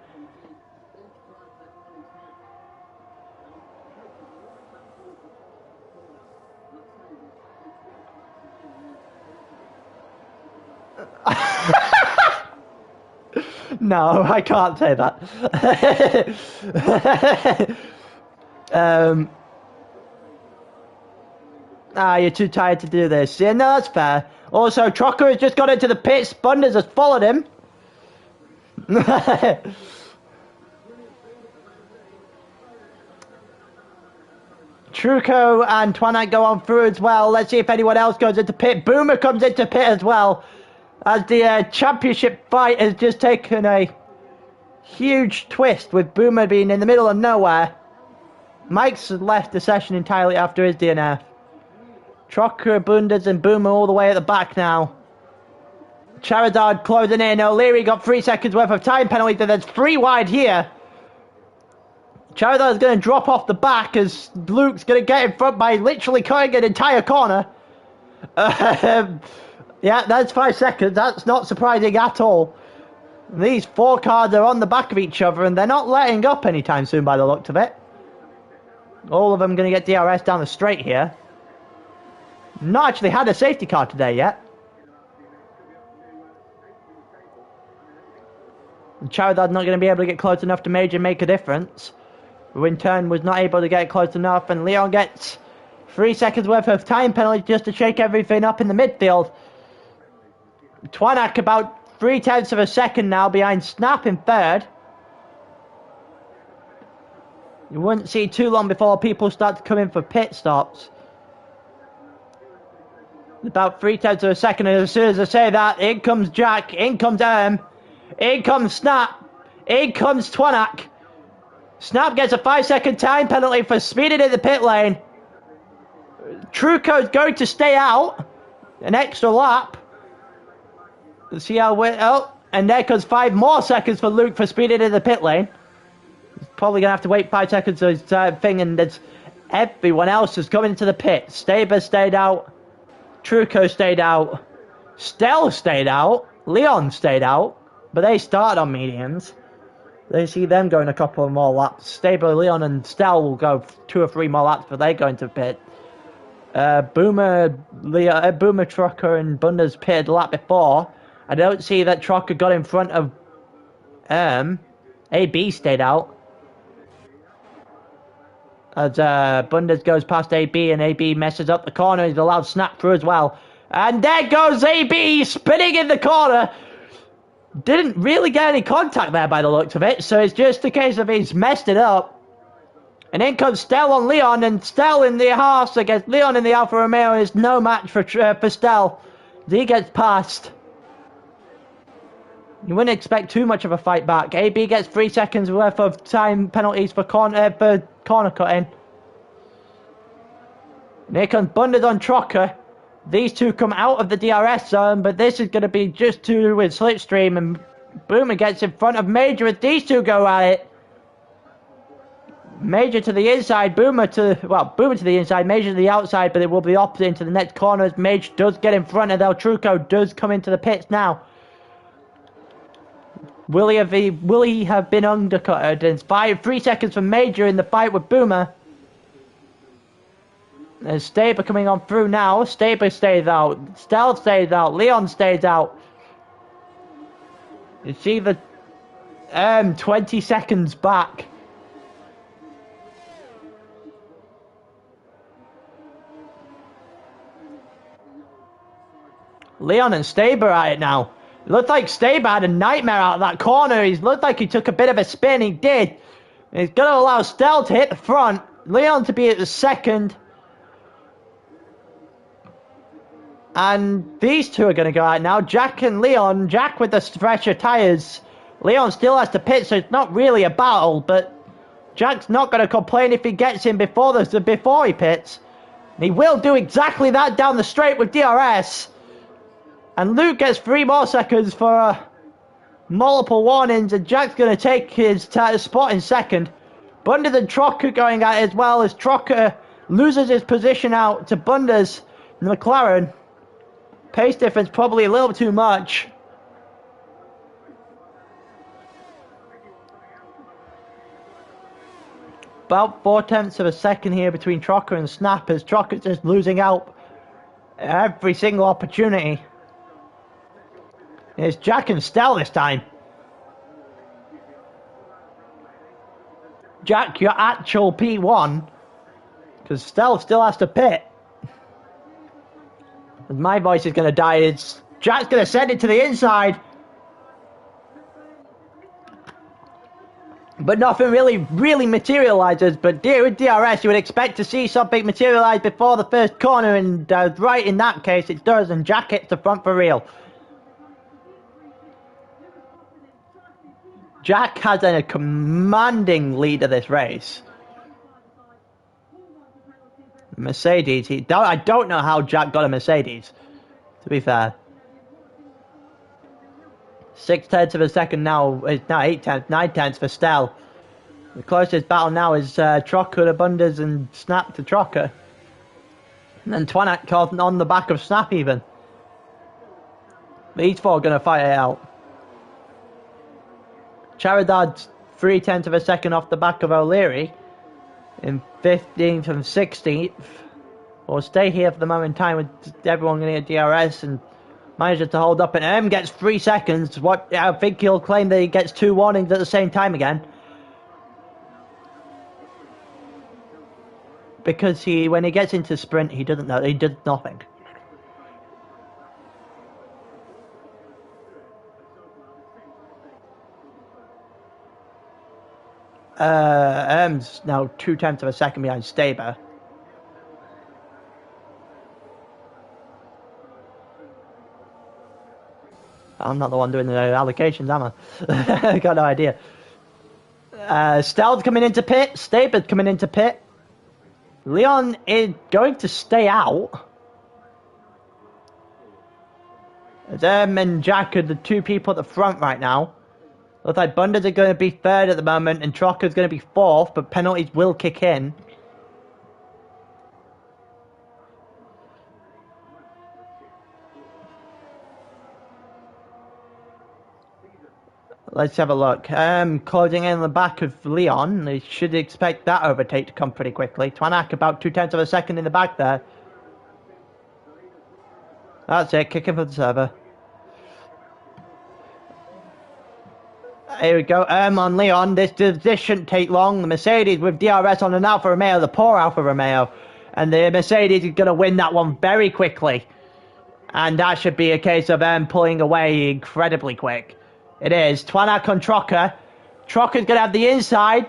No, I can't say that. You're too tired to do this. Yeah, no, that's fair. Also, Trocker has just got into the pits. Bundas has followed him. Truco and Twanak go on through as well. Let's see if anyone else goes into pit. Boomer comes into pit as well. As the championship fight has just taken a huge twist with Boomer being in the middle of nowhere. Mike's left the session entirely after his DNF. Trocker, Bundas and Boomer all the way at the back now. Charizard closing in. O'Leary got 3 seconds worth of time penalty. So there's 3 wide here. Charizard's going to drop off the back as Luke's going to get in front by literally cutting an entire corner. Yeah, that's 5 seconds. That's not surprising at all. These 4 cars are on the back of each other and they're not letting up anytime soon by the looks of it. All of them going to get DRS down the straight here. Not actually had a safety car today yet. And Charizard's not going to be able to get close enough to Major make a difference. Who in turn was not able to get close enough, and Leon gets 3 seconds worth of time penalty just to shake everything up in the midfield. Twanak about 0.3 of a second now behind Snap in 3rd. You wouldn't see too long before people start to come in for pit stops. About 0.3 of a second, and as soon as I say that, in comes Jack, in comes in comes Snap, in comes Twanak. Snap gets a 5-second time penalty for speeding in the pit lane. Truco's going to stay out an extra lap. Let's see how and there comes 5 more seconds for Luke for speeding in the pit lane. He's probably going to have to wait 5 seconds for his thing, and there's everyone else is coming into the pit. Staber stayed out. Truco stayed out. Stell stayed out. Leon stayed out. But they started on mediums. They see them going a couple more laps. Staber, Leon and Stell will go 2 or 3 more laps before they go into pit. Boomer, Trucker and Bundas pitted the lap before. I don't see that Trucker got in front of AB stayed out. As Bundes goes past AB and AB messes up the corner. He's allowed snap through as well. And there goes AB spinning in the corner. Didn't really get any contact there by the looks of it. So it's just a case of he's messed it up. And in comes Stel on Leon. And Stel in the Haas against Leon in the Alfa Romeo is no match for Stel. He gets past. You wouldn't expect too much of a fight back. AB gets 3 seconds worth of time penalties for corner cutting. And here comes Bundes on Trocker. These two come out of the DRS zone, but this is going to be just two with Slipstream, and Boomer gets in front of Major as these two go at it. Major to the inside, Boomer to the inside, Major to the outside, but it will be opposite into the next corner as Major does get in front, and El Truco does come into the pits now. Will he have been undercutted? It's 3 seconds for Major in the fight with Boomer. There's Staber coming on through now. Staber stays out. Stel stays out. Leon stays out. You see the 20 seconds back. Leon and Staber at it now. It looked like Staber had a nightmare out of that corner. He looked like he took a bit of a spin. He did. He's going to allow Stel to hit the front. Leon to be at the second. And these two are going to go out now. Jack and Leon. Jack with the fresher tyres. Leon still has to pit, so it's not really a battle. But Jack's not going to complain if he gets in before he pits. And he will do exactly that down the straight with DRS. And Luke gets 3 more seconds for multiple warnings. And Jack's going to take his spot in second. Bundes and Trocker going at it as well as Trocker loses his position out to Bundes and McLaren. Pace difference probably a little too much. About 4/10 of a second here between Trocker and Snap as Trocker's just losing out every single opportunity. It's Jack and Stel this time. Jack, your actual P1. Because Stel still has to pit. My voice is going to die. Jack's going to send it to the inside. But nothing really materializes. But with DRS, you would expect to see something materialize before the first corner. And right in that case, it does. And Jack hits the front for real. Jack has a commanding lead of this race. Mercedes, I don't know how Jack got a Mercedes, to be fair. 6/10 of a second now, it's now 8/10, 9/10 for Stel. The closest battle now is Trocker to Bundes and Snap to Trocker. And then Twanak caught on the back of Snap even. These four are going to fight it out. Charadad's 3/10 of a second off the back of O'Leary. In 15th and 16th. We'll stay here for the moment in time with everyone going to get DRS and manages to hold up. And M gets 3 seconds. I think he'll claim that he gets 2 warnings at the same time again. Because when he gets into sprint, he doesn't know. He does nothing. M's now 2/10 of a second behind Staber. I'm not the one doing the allocations, am I? I got no idea. Stel's coming into pit. Staber's coming into pit. Leon is going to stay out. Them and Jack are the two people at the front right now. Looks like Bundes are going to be third at the moment and Trocker's going to be fourth, but penalties will kick in. Let's have a look. Closing in the back of Leon. They should expect that overtake to come pretty quickly. Twanak about 2/10 of a second in the back there. That's it, kicking for the server. Here we go. On Leon. This shouldn't take long. The Mercedes with DRS on an Alfa Romeo, the poor Alfa Romeo. And the Mercedes is going to win that one very quickly. And that should be a case of pulling away incredibly quick. It is. Twanak on Trocker. Trocker's going to have the inside.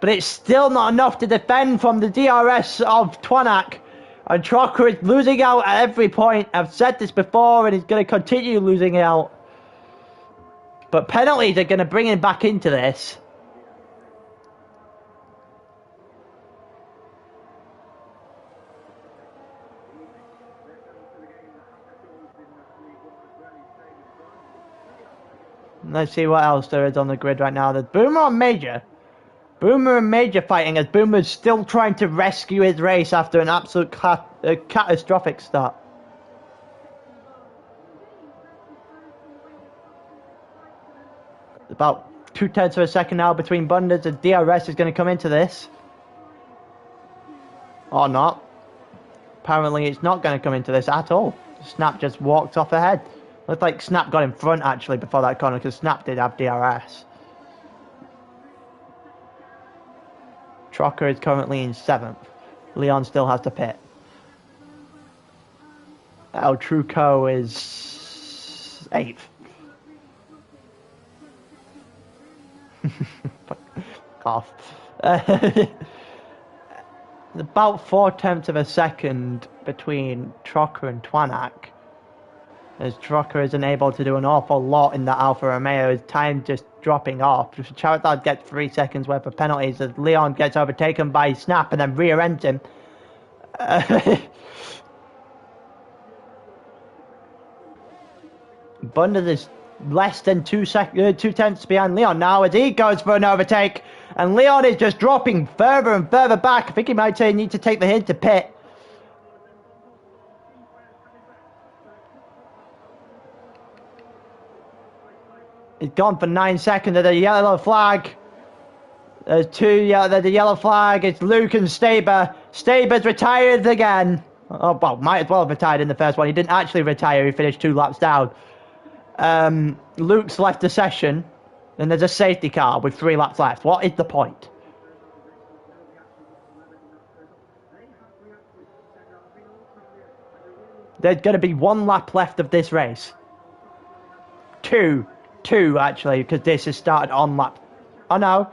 But it's still not enough to defend from the DRS of Twanak. And Trocker is losing out at every point. I've said this before and he's going to continue losing out. But penalties are going to bring him back into this. Let's see what else there is on the grid right now. There's Boomer and Major. Boomer and Major fighting as Boomer's still trying to rescue his race after an absolute catastrophic start. About 0.2 of a second now between Bunders, and DRS is going to come into this. Or not. Apparently it's not going to come into this at all. Snap just walked off ahead. Looks like Snap got in front actually before that corner because Snap did have DRS. Trocker is currently in 7th. Leon still has to pit. El Truco is 8th. Fuck off. About 0.4 of a second between Trocker and Twanak. As Trocker isn't able to do an awful lot in the Alfa Romeo, his time just dropping off. Charizard gets 3 seconds worth of penalties as Leon gets overtaken by Snap and then rear ends him. Bunders is less than 2/10 behind Leon now as he goes for an overtake. And Leon is just dropping further and further back. I think he might say need to take the hit to pit. He's gone for 9 seconds. There's a yellow flag. There's there's a yellow flag. It's Luke and Staber. Staber's retired again. Oh, well, might as well have retired in the first one. He didn't actually retire. He finished 2 laps down. Luke's left the session. And there's a safety car with 3 laps left. What is the point? There's going to be 1 lap left of this race. 2 actually, because this has started on lap... Oh no.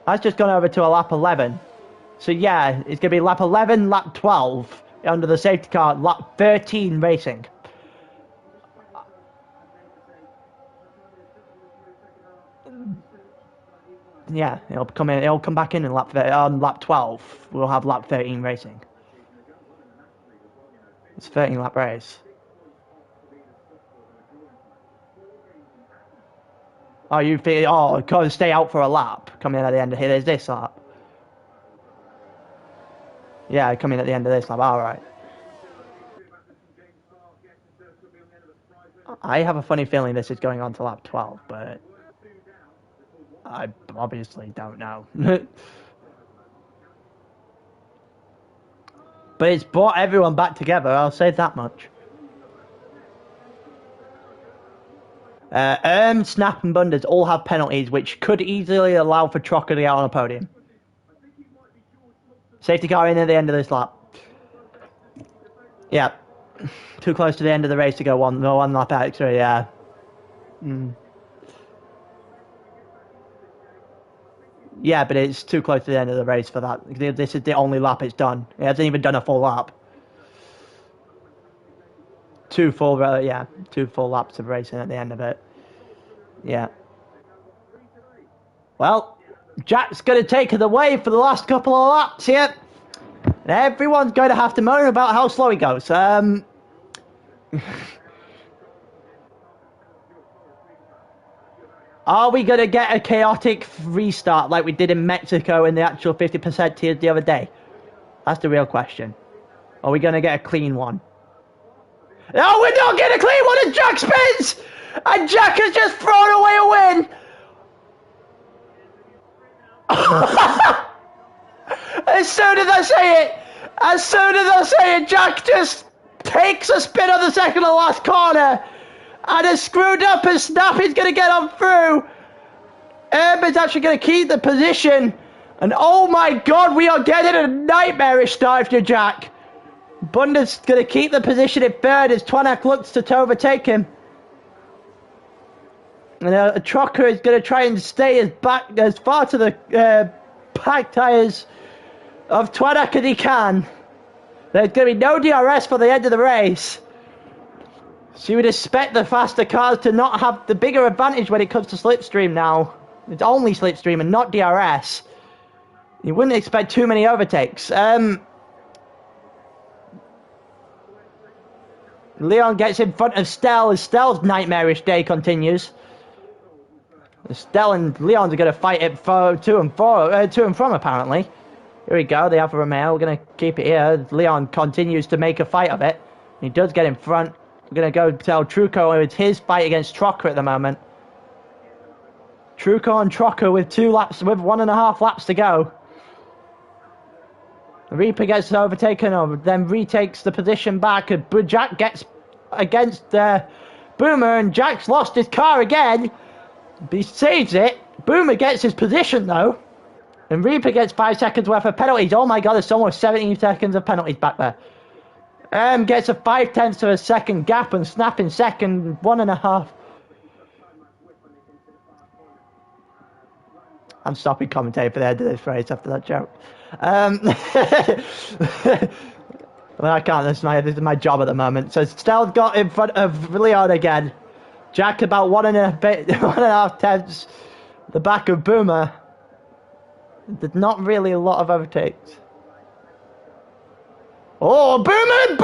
That's just gone over to a lap 11. So yeah, it's going to be lap 11, lap 12 under the safety car, lap 13 racing. Yeah, it'll come back in lap 12. We'll have lap 13 racing. It's a 13 lap race. Oh, you feel, can't stay out for a lap. Coming in at the end of here, there's this lap. Yeah, coming at the end of this lap, alright. I have a funny feeling this is going on to lap 12, but I obviously don't know. But it's brought everyone back together, I'll say that much. Snap and Bunders all have penalties which could easily allow for Trocker to get on a podium. Safety car in at the end of this lap. Yeah. Too close to the end of the race to go one lap extra, yeah. Yeah, but it's too close to the end of the race for that. This is the only lap it's done. It hasn't even done a full lap. 2 full laps of racing at the end of it. Yeah. Well, Jack's going to take it away for the last couple of laps here. And everyone's going to have to moan about how slow he goes. Are we going to get a chaotic restart like we did in Mexico in the actual 50% tiers the other day? That's the real question. Are we going to get a clean one? No, we're not getting a clean one, and Jack spins! And Jack has just thrown away a win! As soon as I say it, Jack just takes a spin on the second to last corner And it's screwed up, and Snap is going to get on through. Is actually going to keep the position. And oh my god, we are getting a nightmarish start for Jack. Bunda's going to keep the position in third as Twanak looks to overtake him. And Trocker is going to try and stay as far to the back tyres of Twanak as he can. There's going to be no DRS for the end of the race. So you would expect the faster cars to not have the bigger advantage when it comes to slipstream now. It's only slipstream and not DRS. You wouldn't expect too many overtakes. Leon gets in front of Stell as Stell's nightmarish day continues. Stell and Leon's are going to fight it to and from apparently. Here we go, they have a Romeo. We're going to keep it here. Leon continues to make a fight of it. He does get in front. We're going to go tell Truco it's his fight against Trocker at the moment. Truco and Trocker with 1.5 laps to go. Reaper gets overtaken, or then retakes the position back, and Jack gets against Boomer, and Jack's lost his car again. He saves it. Boomer gets his position though, and Reaper gets 5 seconds worth of penalties. Oh my god, there's almost 17 seconds of penalties back there. Gets a 0.5 of a second gap, and Snap in second, 1.5. I'm stopping commentating for the end of this race after that joke. Well, I can't. This is my job at the moment. So Stell got in front of Leon again. Jack about 1.5 tenths the back of Boomer. There's not really a lot of overtakes. Oh, Boomer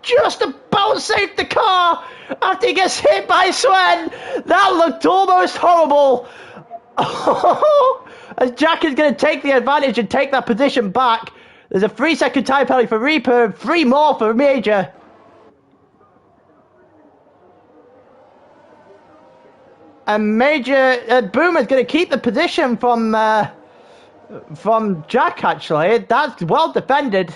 just about saved the car after he gets hit by Sven. That looked almost horrible. As Jack is going to take the advantage and take that position back. There's a 3-second time penalty for Reaper, 3 more for Major. And Boomer's going to keep the position from Jack, actually. That's well defended.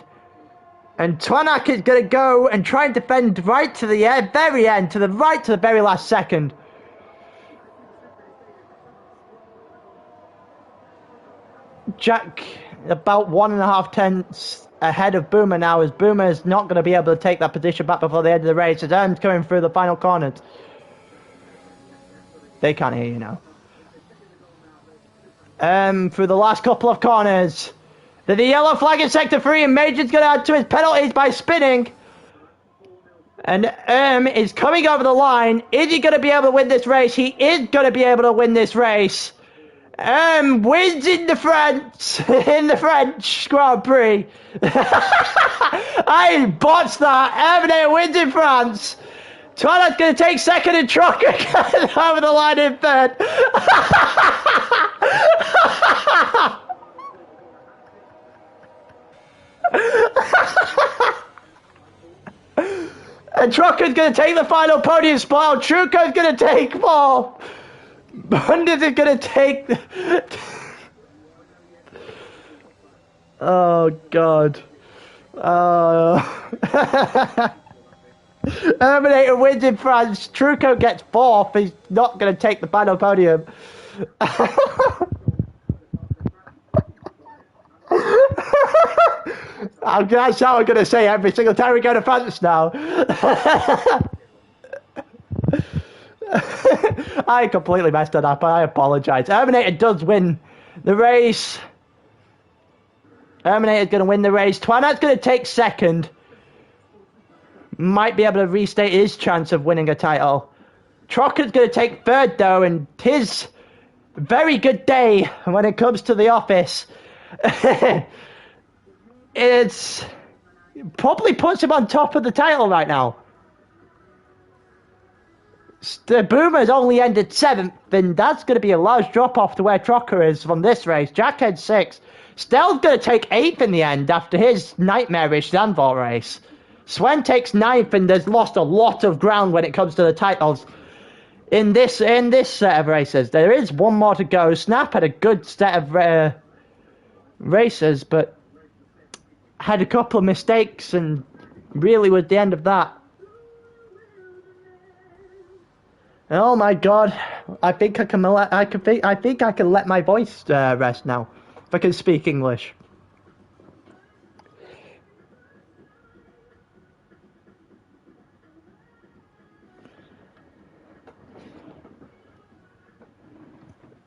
And Twanak is going to go and try and defend right to the very end, to the very last second. Jack about 1.5 tenths ahead of Boomer now, as Boomer is not going to be able to take that position back before the end of the race. As Erm's coming through the final corners. They can't hear you now. Through the last couple of corners. The yellow flag in sector 3, and Major's going to add to his penalties by spinning. And is coming over the line. Is he going to be able to win this race? He is going to be able to win this race. Wins in the French Grand Prix. I botched that. Terminator wins in France. Twilight going to take second, and Trocker gets over the line in third. And Trocker's going to take the final podium spot. Truco's going to take 4. Bundes is going to take... Oh, God. Terminator wins in France. Truco gets 4th. He's not going to take the final podium. That's how I'm going to say every single time we go to France now. I completely messed it up. I apologise. Terminator does win the race. Terminator's going to win the race. Twanat's going to take second. Might be able to restate his chance of winning a title. Trocker's going to take third, though, and his very good day when it comes to the office. It's probably puts him on top of the title right now. The Boomer's only ended 7th, and that's going to be a large drop-off to where Trocker is from this race. Jack had 6th. Stell's going to take 8th in the end after his nightmarish Zandvoort race. Sven takes 9th and has lost a lot of ground when it comes to the titles in this set of races. There is one more to go. Snap had a good set of races, but had a couple of mistakes and really was the end of that. Oh my god. I think I can let my voice rest now. If I can speak English.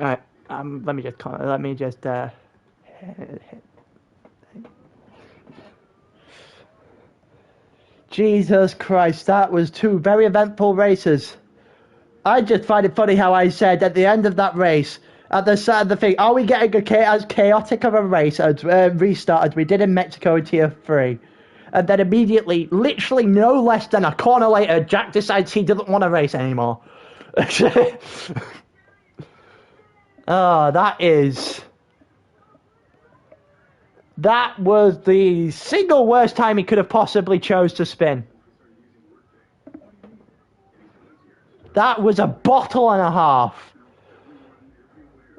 Alright, let me just Jesus Christ, that was two very eventful races. I just find it funny how I said at the end of that race, at the start of the thing, are we getting as chaotic of a race as restart as we did in Mexico in Tier 3? And then immediately, literally no less than a corner later, Jack decides he doesn't want to race anymore. Oh, that was the single worst time he could have possibly chose to spin. That was a bottle and a half.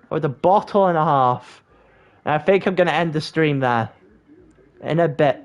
With a bottle and a half. And I think I'm going to end the stream there. In a bit.